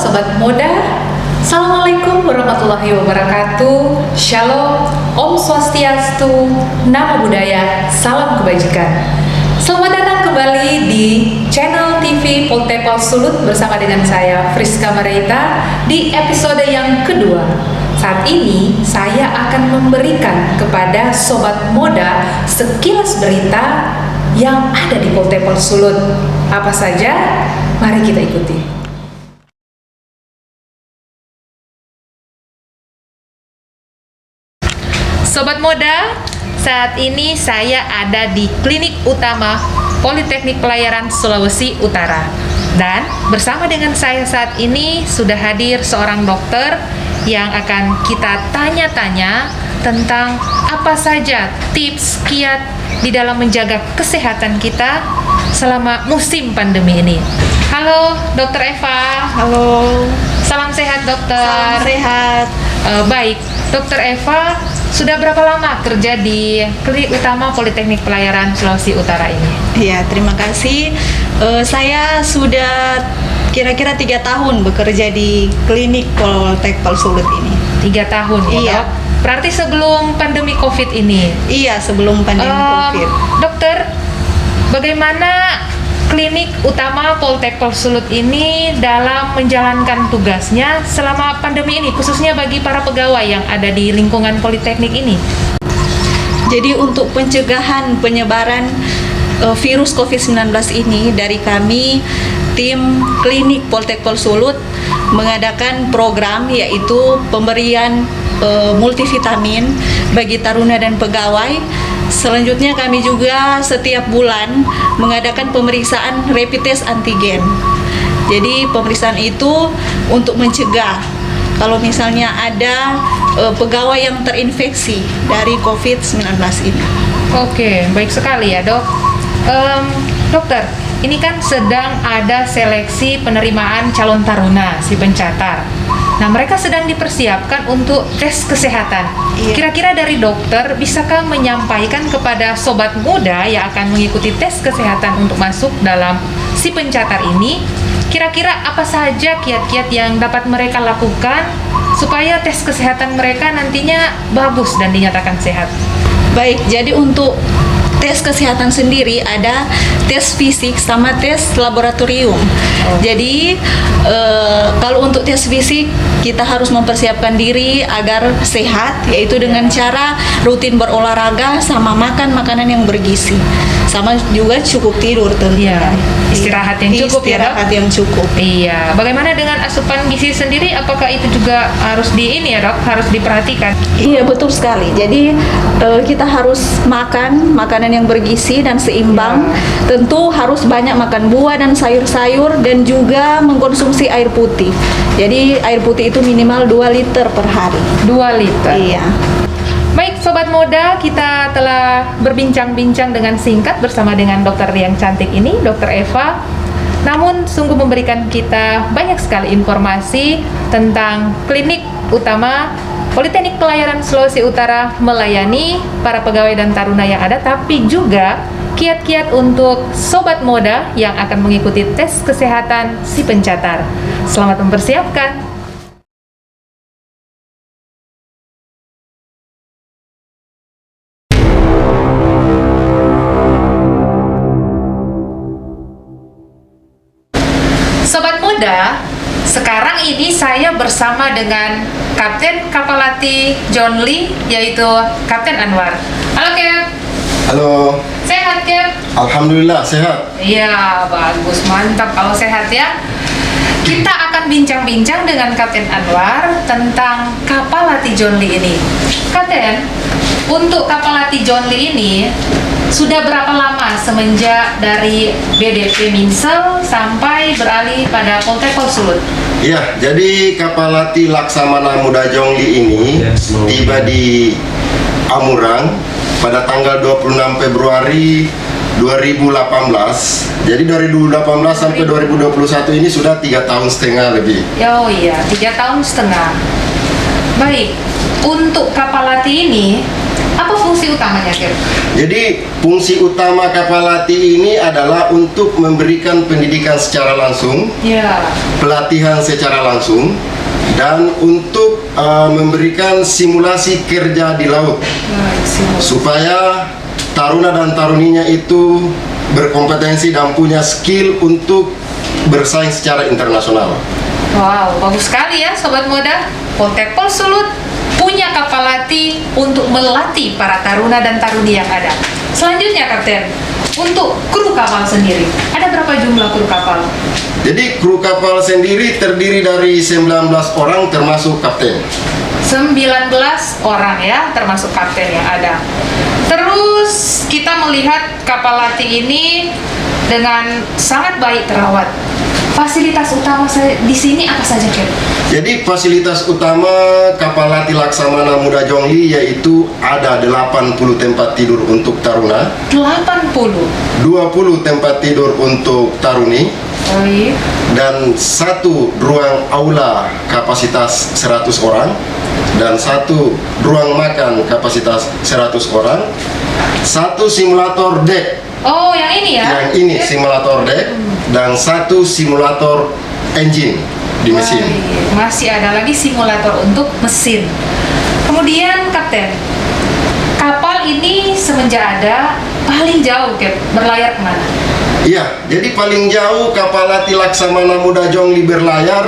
Sobat Muda. Assalamualaikum warahmatullahi wabarakatuh. Shalom, Om Swastiastu, Namo Buddhaya, salam kebajikan. Selamat datang kembali di channel TV Poltepal Sulut bersama dengan saya Friska Marita di episode yang kedua. Saat ini saya akan memberikan kepada Sobat Moda sekilas berita yang ada di Poltepal Sulut. Apa saja? Mari kita ikuti. Sobat Moda, saat ini saya ada di Klinik Utama Politeknik Pelayaran Sulawesi Utara. Dan bersama dengan saya saat ini sudah hadir seorang dokter yang akan kita tanya-tanya tentang apa saja tips kiat di dalam menjaga kesehatan kita selama musim pandemi ini. Halo Dokter Eva. Halo. Salam sehat dokter. Salam sehat. Baik, Dokter Eva sudah berapa lama kerja di Klinik Utama Politeknik Pelayaran Sulawesi Utara ini? Iya, terima kasih. Saya sudah kira-kira 3 tahun bekerja di Klinik Poltek Sulut ini. 3 tahun ya, Iya. Dok? Berarti sebelum pandemi COVID ini? Iya, sebelum pandemi COVID. Dokter, bagaimana Klinik Utama Poltek Sulut ini dalam menjalankan tugasnya selama pandemi ini, khususnya bagi para pegawai yang ada di lingkungan Politeknik ini? Jadi untuk pencegahan penyebaran virus COVID-19 ini, dari kami tim Klinik Poltek Sulut mengadakan program yaitu pemberian multivitamin bagi taruna dan pegawai. Selanjutnya kami juga setiap bulan mengadakan pemeriksaan rapid test antigen. Jadi pemeriksaan itu untuk mencegah kalau misalnya ada pegawai yang terinfeksi dari COVID-19 ini. Oke, baik sekali ya dok. Dokter, ini kan sedang ada seleksi penerimaan calon taruna si pencatar. Nah, mereka sedang dipersiapkan untuk tes kesehatan. Iya. Kira-kira dari dokter, bisakah menyampaikan kepada sobat muda yang akan mengikuti tes kesehatan untuk masuk dalam si pencatar ini, kira-kira apa saja kiat-kiat yang dapat mereka lakukan supaya tes kesehatan mereka nantinya bagus dan dinyatakan sehat? Baik, jadi untuk tes kesehatan sendiri ada tes fisik sama tes laboratorium. Jadi kalau untuk tes fisik kita harus mempersiapkan diri agar sehat, yaitu dengan cara rutin berolahraga sama makan makanan yang bergizi, sama juga cukup tidur tentunya. Istirahat yang cukup ya dok? Istirahat yang cukup. Iya. Bagaimana dengan asupan gizi sendiri? Apakah itu juga harus harus diperhatikan? Iya, betul sekali. Jadi kita harus makan makanan yang bergizi dan seimbang. Tentu harus banyak makan buah dan sayur-sayur dan juga mengkonsumsi air putih. Jadi air putih itu minimal 2 liter per hari. 2 liter. Iya. Baik Sobat Moda, kita telah berbincang-bincang dengan singkat bersama dengan dokter yang cantik ini, Dokter Eva. Namun sungguh memberikan kita banyak sekali informasi tentang Klinik Utama Politeknik Pelayaran Sulawesi Utara melayani para pegawai dan taruna yang ada, tapi juga kiat-kiat untuk Sobat Moda yang akan mengikuti tes kesehatan si pencatar. Selamat mempersiapkan. Sobat Muda, sekarang ini saya bersama dengan Kapten Kapalati John Lee, yaitu Kapten Anwar. Halo Cap. Halo. Sehat Cap? Alhamdulillah sehat. Iya, bagus, mantap kalau sehat ya. Kita akan bincang-bincang dengan Kapten Anwar tentang Kapalati John Lee ini. Kapten, untuk Kapalati John Lee ini sudah berapa lama semenjak dari BDP Minsel sampai beralih pada Poltek Sulut? Iya, jadi Kapalati Laksamana Muda Jongli ini tiba di Amurang pada tanggal 26 Februari 2018. Jadi dari 2018 sampai 2021 ini sudah 3 tahun setengah lebih. Oh iya, 3 tahun setengah. Baik, untuk Kapalati ini, apa fungsi utamanya, Cap? Jadi fungsi utama kapal latih ini adalah untuk memberikan pendidikan secara langsung, Ya. pelatihan secara langsung, dan untuk memberikan simulasi kerja di laut Baik, simulasi. supaya taruna dan taruninya itu berkompetensi dan punya skill untuk bersaing secara internasional. Wow, bagus sekali ya Sobat Muda. Poltek Pol Sulut punya kapal latih untuk melatih para taruna dan taruni yang ada. Selanjutnya Kapten, untuk kru kapal sendiri, ada berapa jumlah kru kapal? Jadi kru kapal sendiri terdiri dari 19 orang termasuk kapten. 19 orang ya, termasuk kapten yang ada. Terus kita melihat kapal latih ini dengan sangat baik terawat. Fasilitas utama di sini apa saja, Cap? Jadi fasilitas utama kapal latih Laksamana Muda Jongli yaitu ada 80 tempat tidur untuk taruna, 80. 20 tempat tidur untuk taruni, Baik. dan satu ruang aula kapasitas 100 orang, dan satu ruang makan kapasitas 100 orang, satu simulator deck, Oh, yang ini ya? yang ini simulator deck, dan satu simulator engine di mesin. Baik. Masih ada lagi simulator untuk mesin. Kemudian Kapten, kapal ini semenjak ada paling jauh, Cap, berlayar kemana? Iya, jadi paling jauh kapal latih Laksamana Muda Jongli berlayar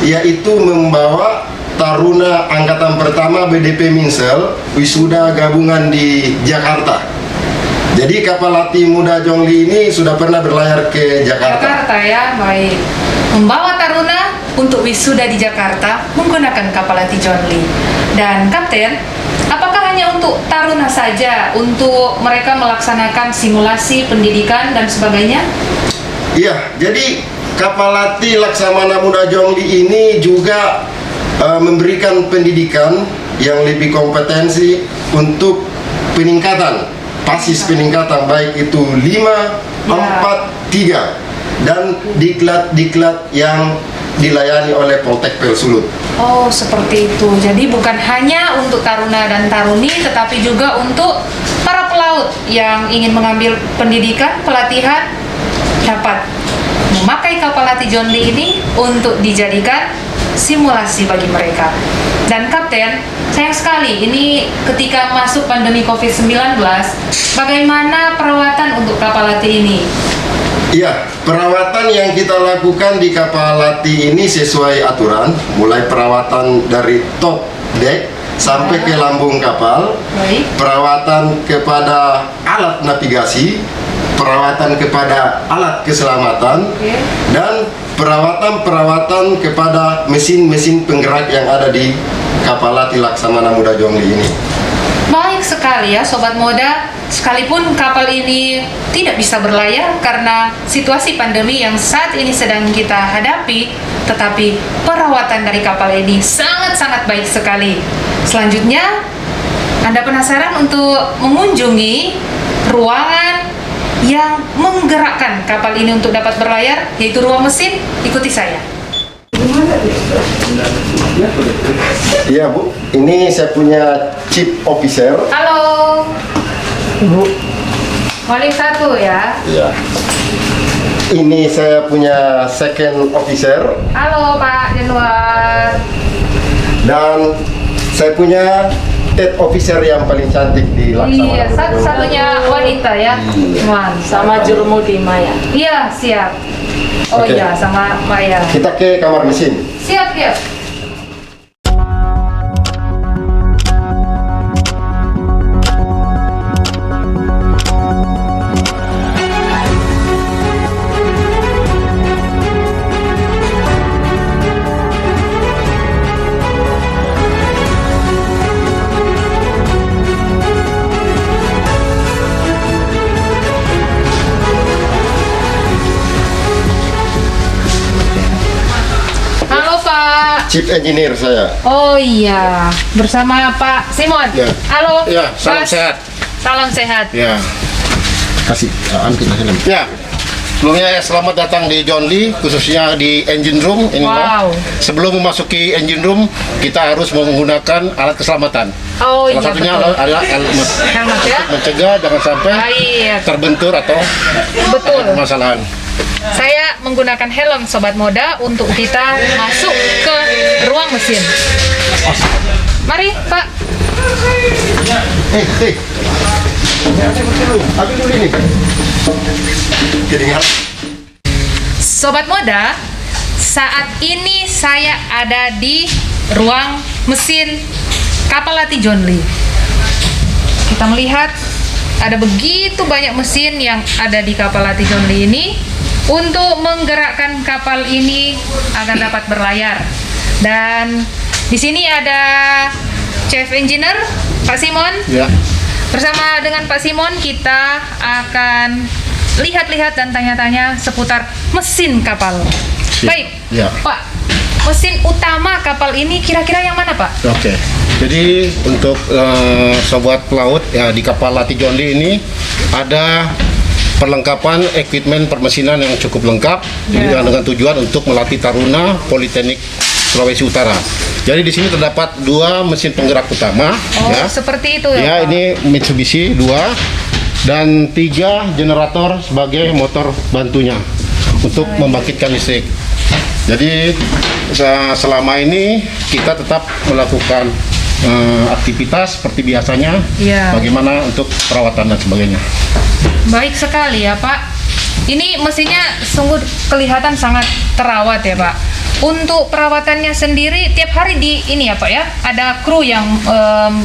yaitu membawa taruna angkatan pertama BDP Minsel wisuda gabungan di Jakarta. Jadi kapal latih Muda Jongli ini sudah pernah berlayar ke Jakarta. Jakarta ya, baik. Membawa taruna untuk wisuda di Jakarta menggunakan kapal latih Jongli. Dan Kapten, apakah hanya untuk taruna saja untuk mereka melaksanakan simulasi pendidikan dan sebagainya? Iya, jadi kapal latih Laksamana Muda Jongli ini juga memberikan pendidikan yang lebih kompetensi untuk peningkatan, pasis peningkatan baik itu 5, 4, 3 dan diklat-diklat yang dilayani oleh Poltek Pel Sulut. Oh, seperti itu. Jadi bukan hanya untuk taruna dan taruni, tetapi juga untuk para pelaut yang ingin mengambil pendidikan, pelatihan, dapat memakai kapal latih Jongli ini untuk dijadikan simulasi bagi mereka. Dan Kapten, sayang sekali ini ketika masuk pandemi COVID-19, bagaimana perawatan untuk kapal latih ini? Iya, perawatan yang kita lakukan di kapal latih ini sesuai aturan, mulai perawatan dari top deck sampai ke lambung kapal, Baik. perawatan kepada alat navigasi, perawatan kepada alat keselamatan, Oke. dan perawatan kepada mesin-mesin penggerak yang ada di kapal latih Laksamana Muda Jongli ini. Baik sekali ya Sobat Moda, sekalipun kapal ini tidak bisa berlayar karena situasi pandemi yang saat ini sedang kita hadapi, tetapi perawatan dari kapal ini sangat-sangat baik sekali. Selanjutnya, Anda penasaran untuk mengunjungi ruangan yang menggerakkan kapal ini untuk dapat berlayar, yaitu ruang mesin? Ikuti saya. Iya Bu, ini saya punya chief officer. Halo. Bu. Wali satu ya. Iya. Ini saya punya second officer. Halo Pak Januar. Dan saya punya third officer yang paling cantik di Laksamana. Iya, satu-satunya wanita ya. Wan, Sama Jurumudi Maya. Iya, siap. Oh Oke. iya, sama Maya. Kita ke kamar mesin. Siap, ya. Halo Pak. Chief engineer saya. Oh iya, bersama Pak Simon. Ya. Halo. Ya, salam Mas. sehat. Salam sehat. Ya, Kasih kita helm. ya. Sebelumnya ya, selamat datang di Jongli, khususnya di engine room. Ini Wow. Sebelum memasuki engine room, kita harus menggunakan alat keselamatan. Oh Salah iya satunya betul. adalah helmet. Helmet ya. Mencegah jangan sampai Baik. terbentur atau Betul. ada permasalahan. Saya menggunakan helm Sobat Moda untuk kita masuk ke ruang mesin. Mari Pak. Hei. Habis dulu ini. Kedengar? Sobat Moda, saat ini saya ada di ruang mesin kapal latih John Lee. Kita melihat ada begitu banyak mesin yang ada di kapal latih John Lee ini untuk menggerakkan kapal ini agar dapat berlayar. Dan di sini ada Chief Engineer Pak Simon. Ya. Bersama dengan Pak Simon kita akan lihat-lihat dan tanya-tanya seputar mesin kapal. Siap. Baik, Ya. Pak. Mesin utama kapal ini kira-kira yang mana, Pak? Oke. Jadi untuk sobat pelaut ya di kapal latih John Lee ini ada perlengkapan equipment permesinan yang cukup lengkap Ya. dengan tujuan untuk melatih Taruna Politeknik Sulawesi Utara. Jadi di sini terdapat 2 mesin penggerak utama. Oh, Ya. seperti itu ya, Ya, Pak? ini Mitsubishi 2 dan 3 generator sebagai motor bantunya untuk membangkitkan listrik. Jadi selama ini kita tetap melakukan aktivitas seperti biasanya. Iya. Bagaimana untuk perawatan dan sebagainya. Baik sekali ya, Pak. Ini mesinnya sungguh kelihatan sangat terawat ya, Pak. Untuk perawatannya sendiri tiap hari di ini ya, Pak ya. Ada kru yang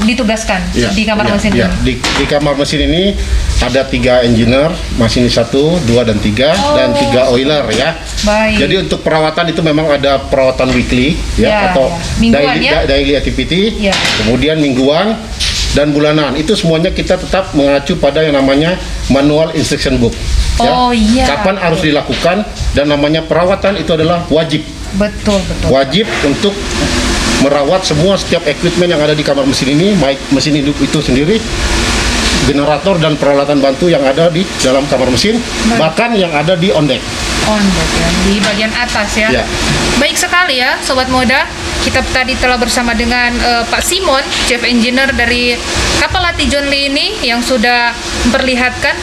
ditugaskan Ya, di kamar ya, mesin ya. ini. Di kamar mesin ini ada 3 engineer, masinis 1, 2 dan 3 dan 3 oiler ya. Baik. Jadi untuk perawatan itu memang ada perawatan weekly ya, Ya, atau ya. Mingguan, ya? daily activity, Ya. kemudian mingguan dan bulanan. Itu semuanya kita tetap mengacu pada yang namanya manual instruction book. Oh, iya. Kapan harus dilakukan dan namanya perawatan itu adalah wajib. Betul. Wajib untuk merawat setiap equipment yang ada di kamar mesin ini, baik mesin hidup itu sendiri, generator dan peralatan bantu yang ada di dalam kamar mesin, bahkan yang ada di on deck. On deck ya, di bagian atas ya. Ya. Baik sekali ya, Sobat Moda. Kita tadi telah bersama dengan Pak Simon, Chief Engineer dari kapal latih John Lee ini yang sudah memperlihatkan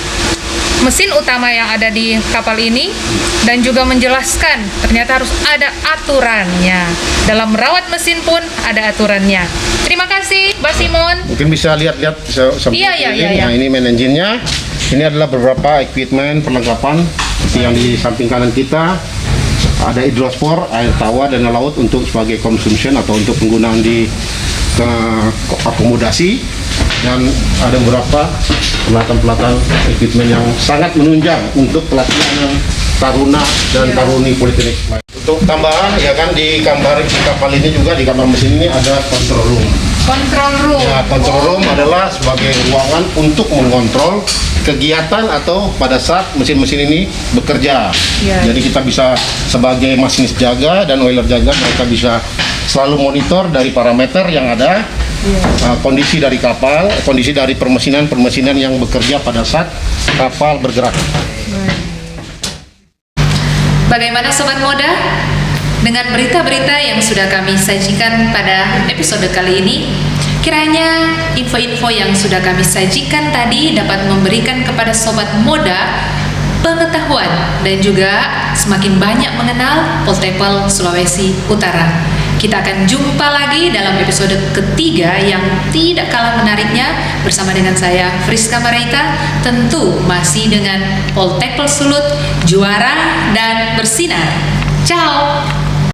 mesin utama yang ada di kapal ini dan juga menjelaskan ternyata harus ada aturannya. Dalam merawat mesin pun ada aturannya. Terima kasih, Pak Simon. Mungkin bisa lihat-lihat sampai Iya. Nah, ini main engine-nya. Ini adalah beberapa equipment perlengkapan seperti yang di samping kanan kita. Ada hidrospor, air tawa dan laut untuk sebagai consumption atau untuk penggunaan di akomodasi, dan ada beberapa pelatihan equipment yang sangat menunjang untuk pelatihan taruna dan taruni politeknik. Untuk tambahan ya kan di kapal ini juga di kamar mesin ini ada control room. Control room. Ya, control room adalah sebagai ruangan untuk mengontrol kegiatan atau pada saat mesin-mesin ini bekerja. Ya. Jadi kita bisa sebagai masinis jaga dan oiler jaga, mereka bisa selalu monitor dari parameter yang ada, kondisi dari kapal, kondisi dari permesinan yang bekerja pada saat kapal bergerak. Bagaimana Sobat Moda? Dengan berita-berita yang sudah kami sajikan pada episode kali ini, kiranya info-info yang sudah kami sajikan tadi dapat memberikan kepada Sobat Moda pengetahuan dan juga semakin banyak mengenal Poltekkol Sulawesi Utara. Kita akan jumpa lagi dalam episode ketiga yang tidak kalah menariknya bersama dengan saya Friska Mareita, tentu masih dengan Poltekkol Sulut, juara dan bersinar. Ciao.